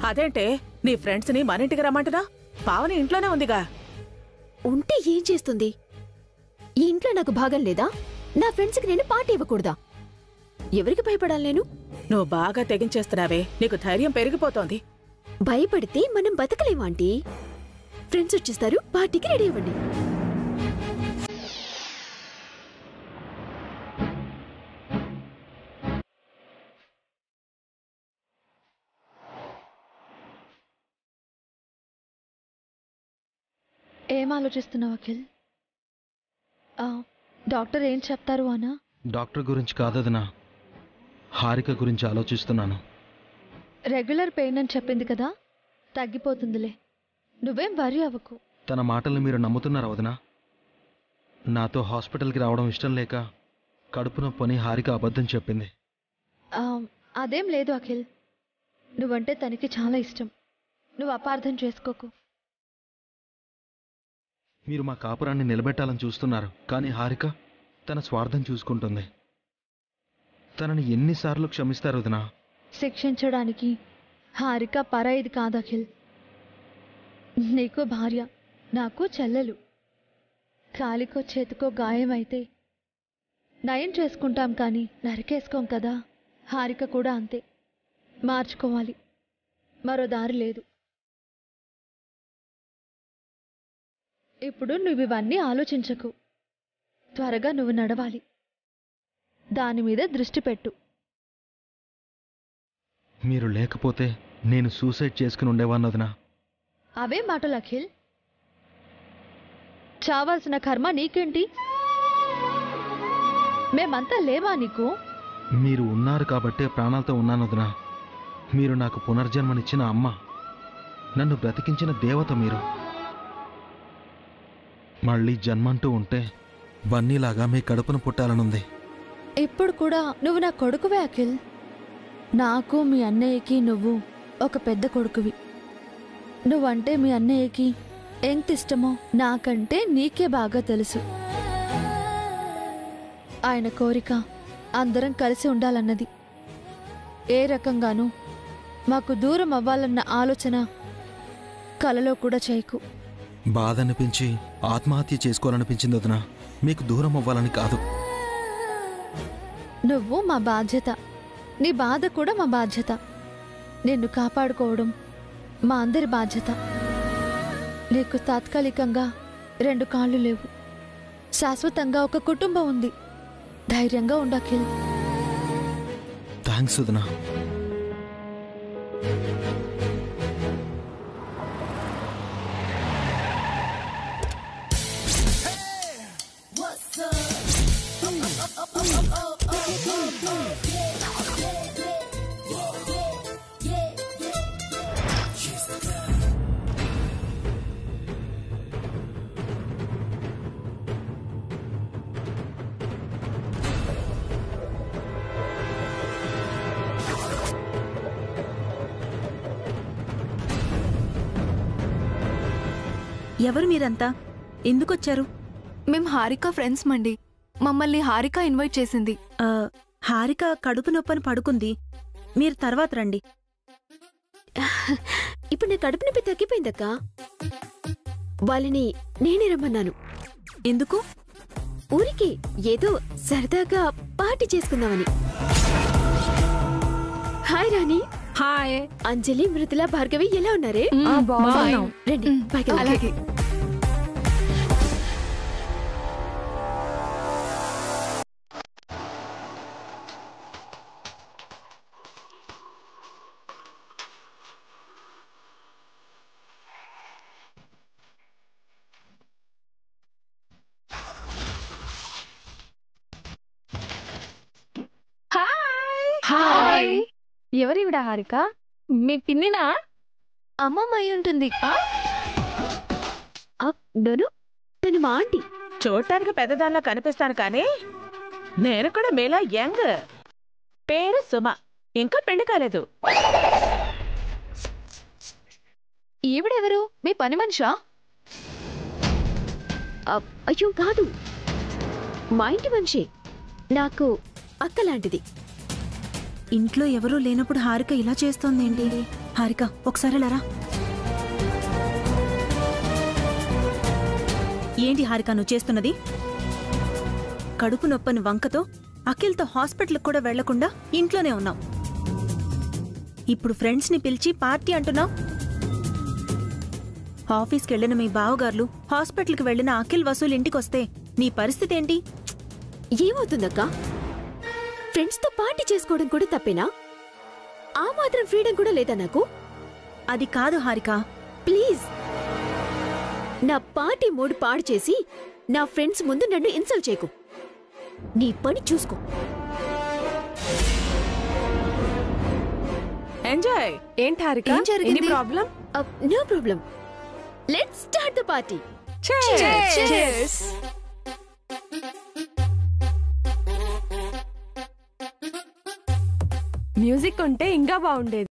అదేంటే నీ ఫ్రెండ్స్ ని మన ఇంటికి రమ్మంటున్నా? పావని ఇంట్లోనే ఉందిగా. ఉంటే ఏం చేస్తుంది? ఈ ఇంట్లో నాకు భాగం లేదా? నా ఫ్రెండ్స్కి నేను పార్టీ ఇవ్వకూడదా? ఎవరికి భయపడాలి నేను? నువ్వు బాగా తెగించేస్తున్నావే, నీకు ధైర్యం పెరిగిపోతోంది. భయపడితే మనం బతకలేము ఆంటీ. ఫ్రెండ్స్ వచ్చేస్తారు, పార్టీకి రెడీ అవ్వండి. ఏం ఆలోచిస్తున్నావు అఖిల్? డాక్టర్ ఏం చెప్తారు అనా? డాక్టర్ గురించి కాదదనా, హారిక గురించి ఆలోచిస్తున్నాను. రెగ్యులర్ పెయిన్ అని చెప్పింది కదా, తగ్గిపోతుందిలే, నువ్వేం వరి అవ్వకు. తన మాటలు మీరు నమ్ముతున్నారా వదినా? నాతో హాస్పిటల్కి రావడం ఇష్టం లేక కడుపు నొప్పని హారిక అబద్ధం చెప్పింది. అదేం లేదు అఖిల్, నువ్వంటే తనకి చాలా ఇష్టం, నువ్వు అపార్థం చేసుకోకు. మీరు మా కాపురాన్ని నిలబెట్టాలని చూస్తున్నారు, కానీ హారిక తన స్వార్థం చూసుకుంటుంది. తనని ఎన్నిసార్లు క్షమిస్తారు వదినా? శిక్షించడానికి హారిక పరాయిది కాదు అఖిల్. నీకు భార్య, నాకు చెల్లెలు. కాలికో చేతికో గాయమైతే నయం చేసుకుంటాం కానీ నరికేసుకోం కదా. హారిక కూడా అంతే, మార్చుకోవాలి, మరో దారి లేదు. ఇప్పుడు నువ్వు ఇవన్నీ ఆలోచించకు, త్వరగా నువ్వు నడవాలి, దాని మీద దృష్టి పెట్టు. మీరు లేకపోతే నేను సూసైడ్ చేసుకుని ఉండేవాన్ని వదినా. అవే మాటలు అఖిల్, చావాల్సిన కర్మ నీకేంటి? మేమంతా లేవా నీకు? మీరు ఉన్నారు కాబట్టే ప్రాణాలతో ఉన్నాను వదినా. మీరు నాకు పునర్జన్మనిచ్చిన అమ్మ, నన్ను బ్రతికించిన దేవత మీరు. మళ్ళీ జన్మంటూ ఉంటే బన్నీలాగా మీ కడుపును పుట్టాలనుంది. ఇప్పుడు కూడా నువ్వు నా కొడుకువే అఖిల్. నాకు మీ అన్నయ్యకి నువ్వు ఒక పెద్ద కొడుకువి. నువ్వంటే మీ అన్నయ్యకి ఎంత ఇష్టమో నాకంటే నీకే బాగా తెలుసు. ఆయన కోరిక అందరం కలిసి ఉండాలన్నది. ఏ రకంగానూ మాకు దూరం అవ్వాలన్న ఆలోచన కలలో కూడా చేయకు. బాధ అనిపించి ఆత్మహత్య చేసుకోవాలనిపించింది వదినా, మీకు దూరం అవ్వాలని కాదు. నువ్వు మా బాధ్యత, నీ బాధ కూడా మా బాధ్యత. నిన్ను కాపాడుకోవడం మా అందరి బాధ్యత. నీకు తాత్కాలికంగా 2 కాళ్ళు లేవు, శాశ్వతంగా ఒక కుటుంబం ఉంది. ధైర్యంగా ఉండు అఖిల్. థ్యాంక్స్ వదినా. ఎవరు మీరంతా? ఎందుకొచ్చారు? మేం హారిక ఫ్రెండ్స్ మండి. మమ్మల్ని హారిక ఇన్వైట్ చేసింది. హారిక కడుపు నొప్పని పడుకుంది, మీరు తర్వాత రండి. ఇప్పుడు నా కడుపు నొప్పి తగ్గిపోయిందక్క. వాళ్ళని నేనే రమ్మన్నాను. ఎందుకు? ఊరికి ఏదో సరదాగా పార్టీ చేసుకుందామని. హాయ్ రాణి. హాయ్ అంజలి, మృదుల, భార్గవి ఎలా ఉన్నారే? రండి పైకి. అలాగే. హాయ్. ఎవరివిడ హారిక? మీ పిన్నినా? అమ్మమ్మ అయి ఉంటుంది. తను మా ఆంటీ. చూడటానికి పెద్దదానిలా కనిపిస్తాను కానీ నేను కూడా మేలా యంగ్. పేరు సుమ, ఇంకా పెళ్లి కాలేదు. ఈవిడెవరు? మీ పని మనిషా? అయ్యో కాదు, మా ఇంటి మనిషి. నాకు అక్క లాంటిది. ఇంట్లో ఎవరూ లేనప్పుడు హారిక ఇలా చేస్తోందేంటి? హారిక ఒకసారి లారా. ఏంటి హారిక నువ్వు చేస్తున్నది? కడుపు నొప్పని వంకతో అఖిల్తో హాస్పిటల్కి కూడా వెళ్లకుండా ఇంట్లోనే ఉన్నావు. ఇప్పుడు ఫ్రెండ్స్ని పిలిచి పార్టీ అంటున్నావు. ఆఫీస్కి వెళ్లిన మీ బావగారులు హాస్పిటల్కి వెళ్లిన అఖిల్ వసూలు ఇంటికొస్తే నీ పరిస్థితి ఏంటి? ఏమవుతుందక్కా? ఫ్రెండ్స్తో పార్టీ చేసుకోవడం కూడా తప్పేనా? ఆ మాత్రం ఫ్రీడమ్ కూడా లేదా నాకు? అది కాదు హారిక. ప్లీజ్, నా పార్టీ మూడ్ పాడు చేసి నా ఫ్రెండ్స్ ముందు నన్ను ఇన్సల్ట్ చేయకు. నీ పని చూసుకో. ఎంజాయ్. ఏంటి హారిక? ఏం జరిగింది? Any problem? No problem. Let's start the party. Cheers. Music ఉంటే ఇంకా బాగుండేది.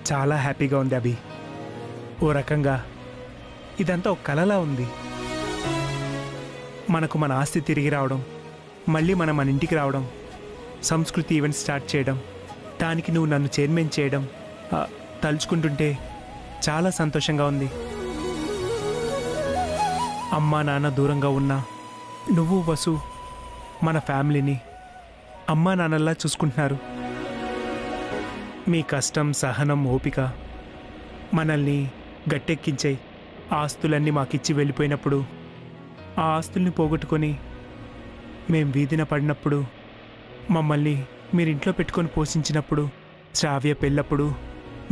చాలా హ్యాపీగా ఉంది అభి. ఓ రకంగా ఇదంతా ఒక కలలా ఉంది. మనకు మన ఆస్తి తిరిగి రావడం, మళ్ళీ మనం మన ఇంటికి రావడం, సంస్కృతి ఈవెంట్ స్టార్ట్ చేయడం, దానికి నువ్వు నన్ను చైర్మన్ చేయడం తలుచుకుంటుంటే చాలా సంతోషంగా ఉంది. అమ్మా నాన్న దూరంగా ఉన్నా నువ్వు వసు మన ఫ్యామిలీని అమ్మా నాన్నల్లా చూసుకుంటున్నారు. మీ కష్టం, సహనం, ఓపిక మనల్ని గట్టెక్కించాయి. ఆస్తులన్నీ మాకిచ్చి వెళ్ళిపోయినప్పుడు, ఆ ఆస్తుల్ని పోగొట్టుకొని మేం వీధిన పడినప్పుడు, మమ్మల్ని మీరింట్లో పెట్టుకొని పోషించినప్పుడు, శ్రావ్య పెళ్ళప్పుడు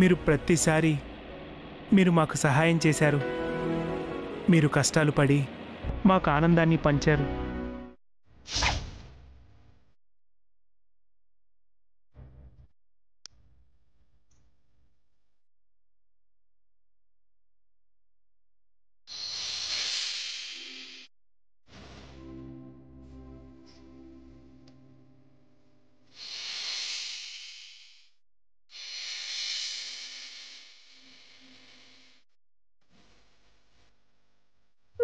మీరు ప్రతిసారి మీరు మాకు సహాయం చేశారు. మీరు కష్టాలు పడి మాకు ఆనందాన్ని పంచారు.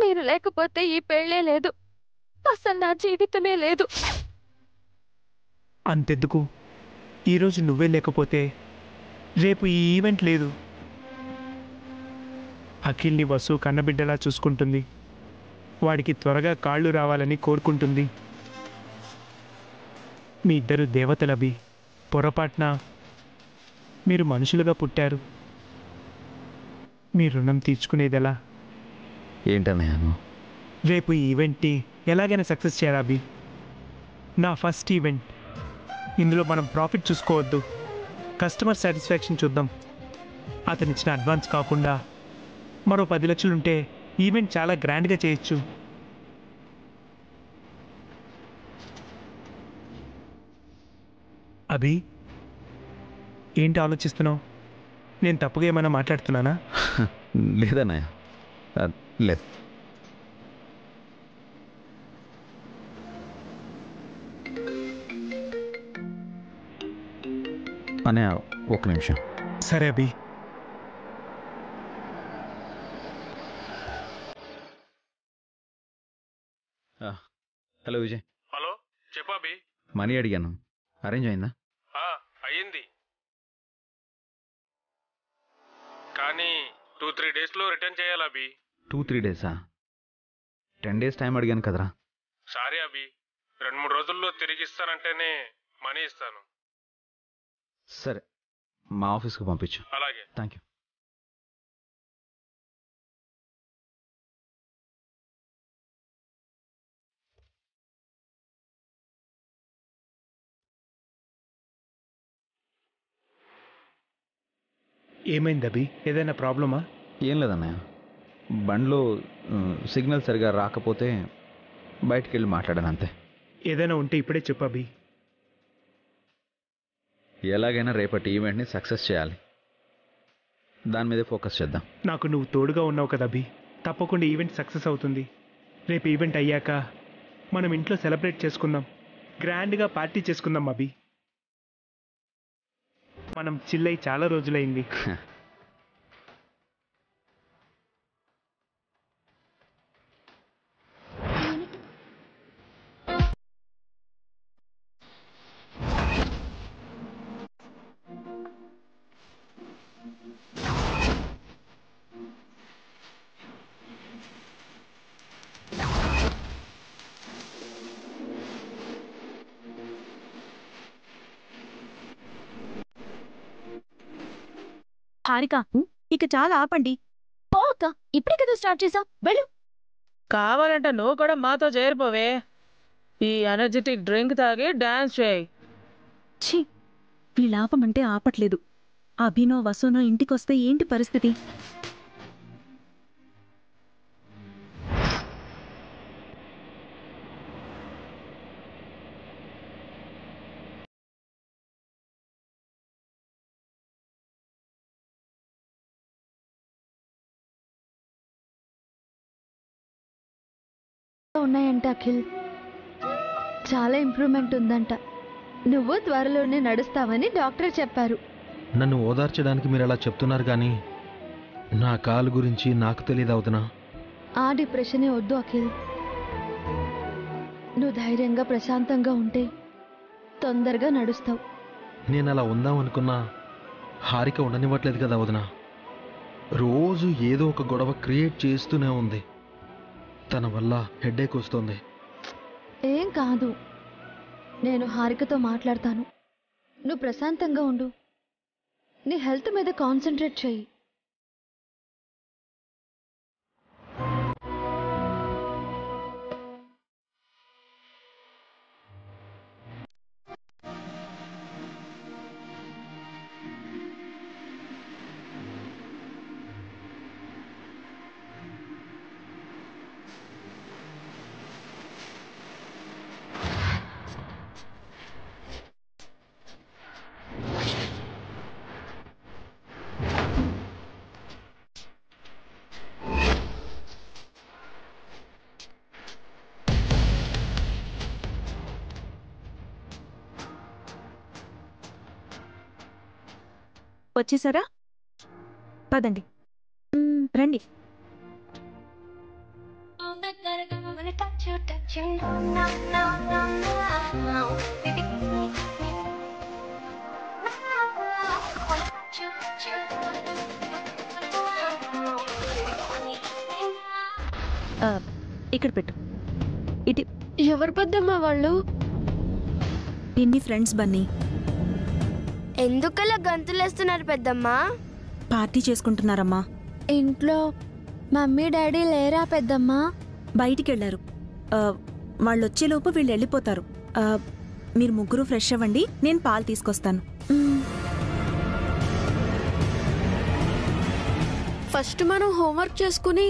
మీరు లేకపోతే ఈ పెళ్ళే లేదు, అసలు నా జీవితమే లేదు. అంతెందుకు, ఈరోజు నువ్వే లేకపోతే రేపు ఈ ఈవెంట్ లేదు. అఖిల్ని వసు కన్నబిడ్డలా చూసుకుంటుంది. వాడికి త్వరగా కాళ్ళు రావాలని కోరుకుంటుంది. మీ ఇద్దరు దేవతలవి. పొరపాటున మీరు మనుషులుగా పుట్టారు. మీ రుణం తీర్చుకునేదెలా? ఏంటన్నాను? రేపు ఈ ఈవెంట్ని ఎలాగైనా సక్సెస్ చేయాలి అభి. నా ఫస్ట్ ఈవెంట్ ఇందులో మనం ప్రాఫిట్ చూసుకోవద్దు, కస్టమర్ సాటిస్ఫాక్షన్ చూద్దాం. అతను ఇచ్చిన అడ్వాన్స్ కాకుండా మరో 10 లక్షలుంటే ఈవెంట్ చాలా గ్రాండ్గా చేయొచ్చు. అభి, ఏంటి ఆలోచిస్తున్నావు? నేను తప్పుగా ఏమైనా మాట్లాడుతున్నానా? లేదన్నయ్య, లేదు. అన్నయ్య, ఒక్క నిమిషం. సరే అభి. హలో విజయ్. హలో, చెప్పు అభి. మనీ అడిగాను, అరేంజ్ అయిందా? అయ్యింది, కానీ 2-3 డేస్లో రిటర్న్ చేయాలి అభి. 2-3 డేసా? 10 డేస్ టైం అడిగాను కదరా. సారీ అభి, 2-3 రోజుల్లో తిరిగి ఇస్తానంటేనే మనీ ఇస్తాను. సరే, మా ఆఫీస్కి పంపించు. అలాగే. Thank you. ఏమైంది అభి? ఏదైనా ప్రాబ్లమా? ఏం లేదన్నయ్య, బండ్లో సిగ్నల్ సరిగా రాకపోతే బయటికి వెళ్ళి మాట్లాడాను అంతే. ఏదైనా ఉంటే ఇప్పుడే చెప్పు అభి. ఎలాగైనా రేపటి ఈవెంట్ని సక్సెస్ చేయాలి, దాని మీదే ఫోకస్ చేద్దాం. నాకు నువ్వు తోడుగా ఉన్నావు కదా అభి, తప్పకుండా ఈవెంట్ సక్సెస్ అవుతుంది. రేపు ఈవెంట్ అయ్యాక మనం ఇంట్లో సెలబ్రేట్ చేసుకుందాం, గ్రాండ్గా పార్టీ చేసుకుందాం అభి. మనం చిల్ అయి చాలా రోజులైంది. హారిక, ఇక చాలా ఆపండి. పో అక్క, ఇప్పుడే కదా స్టార్ట్ చేసాం, వెళ్ళు. కావాలంటే నువ్వు కూడా మాతో చేరిపోవే. ఈ ఎనర్జెటిక్ డ్రింక్ తాగి డాన్స్ చేయి. ఛీ, వీళ్ళు ఆపమంటే ఆపట్లేదు. అభినో వసునో ఇంటికొస్తే ఏంటి పరిస్థితి? ఉన్నాయంట అఖిల్, చాలా ఇంప్రూవ్మెంట్ ఉందంట. నువ్వు త్వరలోనే నడుస్తావని డాక్టర్ చెప్పారు. నన్ను ఓదార్చడానికి మీరు అలా చెప్తున్నారు, కానీ నా కాలు గురించి నాకు తెలియదు అవుతున్నా. ఆ డిప్రెషనే వద్దు అఖిల్. నువ్వు ధైర్యంగా ప్రశాంతంగా ఉంటే తొందరగా నడుస్తావు. నేను అలా ఉందామనుకున్నా హారిక ఉండనివ్వట్లేదు కదా వదినా. రోజు ఏదో ఒక గొడవ క్రియేట్ చేస్తూనే ఉంది. తన వల్ల హెడ్ఏక్ వస్తుంది. ఏం కాదు, నేను హారికతో మాట్లాడతాను. నువ్వు ప్రశాంతంగా ఉండు, నీ హెల్త్ మీద కాన్సన్ట్రేట్ చెయ్యి. వచ్చేసారా? పదండి, రండి. ఇక్కడ పెట్టు. ఇటు. ఎవరు పెద్దమ్మా వాళ్ళు? ఇన్ని ఫ్రెండ్స్ బన్నీ. ఎందుకలా గంతులేస్తున్నారు పెద్దమ్మా? పార్టీ చేసుకుంటున్నారమ్మా. ఇంట్లో మమ్మీ డాడీ లేరా పెద్దమ్మా? బయటికి వెళ్ళారు. వాళ్ళు వచ్చేలోపు వీళ్ళు వెళ్ళిపోతారు. మీరు ముగ్గురు ఫ్రెష్ అవ్వండి, నేను పాలు తీసుకొస్తాను. ఫస్ట్ మనం హోంవర్క్ చేసుకుని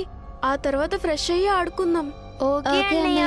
ఆ తర్వాత ఫ్రెష్ అయ్యి ఆడుకుందాం. ఓకే అన్నయ్య.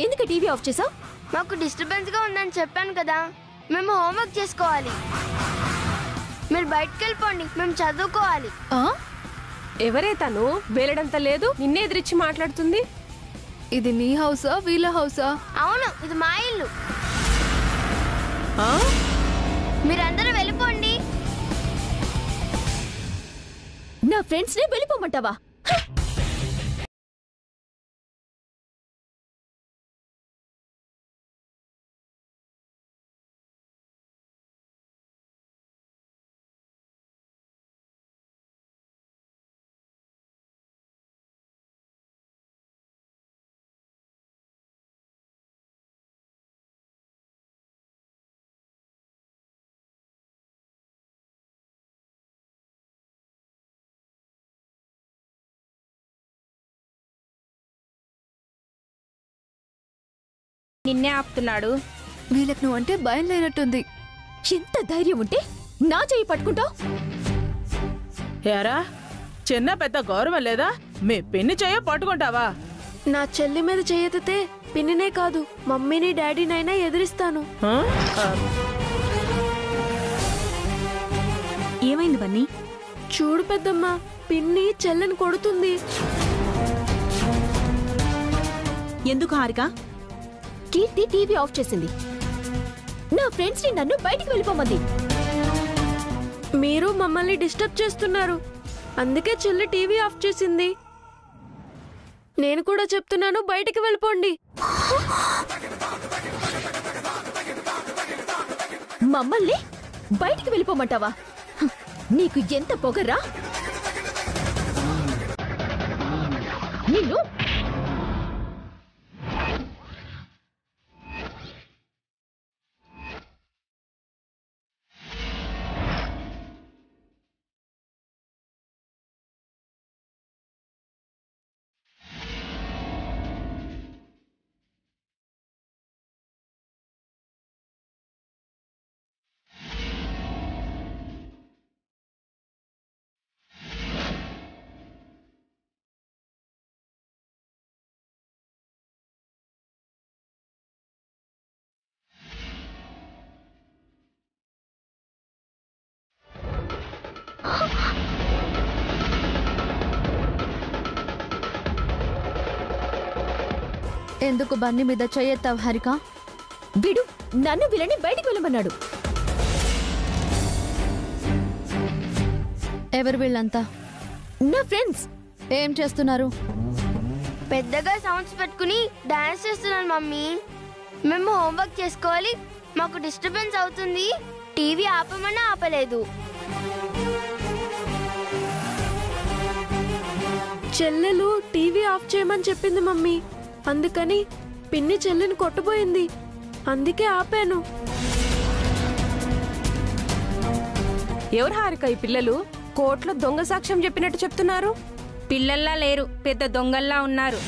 ఎందుకు టీవీ ఆఫ్ చేసావు? మాకు డిస్టర్బెన్స్ గా ఉందని చెప్పాను కదా, మేము హోంవర్క్ చేసుకోవాలి. మీరు బయటకు వెళ్ళిపోండి, మేము చదువుకోవాలి. ఎవరే తను? వేలడంత లేదు, నిన్నే ఎదిరించి మాట్లాడుతుంది. ఇది నీ హౌసా వీళ్ళ హౌసా? అవును, ఇది మా ఇల్లు. మీరందరూ వెళ్ళిపోండి. నా ఫ్రెండ్స్ ని వెళ్ళిపోమంటావా? నిన్నే ఆపుతున్నాడు. వీళ్ళకి నువ్వు అంటే భయం లేనట్టుంది. ఎంత ధైర్యం ఉంటే నా చెయ్యి పట్టుకుంటావు? ఏరా, చిన్న పెద్ద గౌరవం లేదా? మీ పిన్ని చెయ్య పట్టుకుంటావా? నా చెల్లి మీద చేయెత్తితే పిన్నినే కాదు మమ్మీని డాడీనైనా ఎదిరిస్తాను. ఏమైంది బన్నీ? చూడు పెద్దమ్మ, పిన్ని చెల్లిని కొడుతుంది. ఎందుకు హారిక? కీర్తి టీవీ ఆఫ్ చేసింది. నా ఫ్రెండ్స్ ని నన్ను బయటికి వెళ్ళిపోమంది. మీరు మమ్మల్ని డిస్టర్బ్ చేస్తున్నారు, అందుకే చెల్లి టీవీ ఆఫ్ చేసింది. నేను కూడా చెప్తున్నాను, బయటికి వెళ్ళిపోండి. మమ్మల్ని బయటికి వెళ్ళిపోమంటావా? నీకు ఎంత పొగర్రా? నిన్ను ఎందుకు బన్నీ మీద చెయ్యెత్తావు హారిక? వీడు నన్ను వీళ్ళని బయటికి వెళ్ళమన్నాడు. ఎవరు వీళ్ళంతా? నా ఫ్రెండ్స్. ఏం చేస్తున్నారు? పెద్దగా సౌండ్స్ పెట్టుకుని డాన్స్ చేస్తున్నాను మమ్మీ. మేము హోంవర్క్ చేసుకోవాలి, మాకు డిస్టర్బెన్స్ అవుతుంది. టీవీ ఆపమని ఆపలేదు. చెల్లెలు టీవీ ఆఫ్ చేయమని చెప్పింది మమ్మీ. అందుకని పిన్ని చెల్లిని కొట్టబోయింది, అందుకే ఆపాను. ఎవరు హారిక ఈ పిల్లలు? కోర్టులో దొంగ సాక్ష్యం చెప్పినట్టు చెప్తున్నారు. పిల్లల్లా లేరు, పెద్ద దొంగల్లా ఉన్నారు.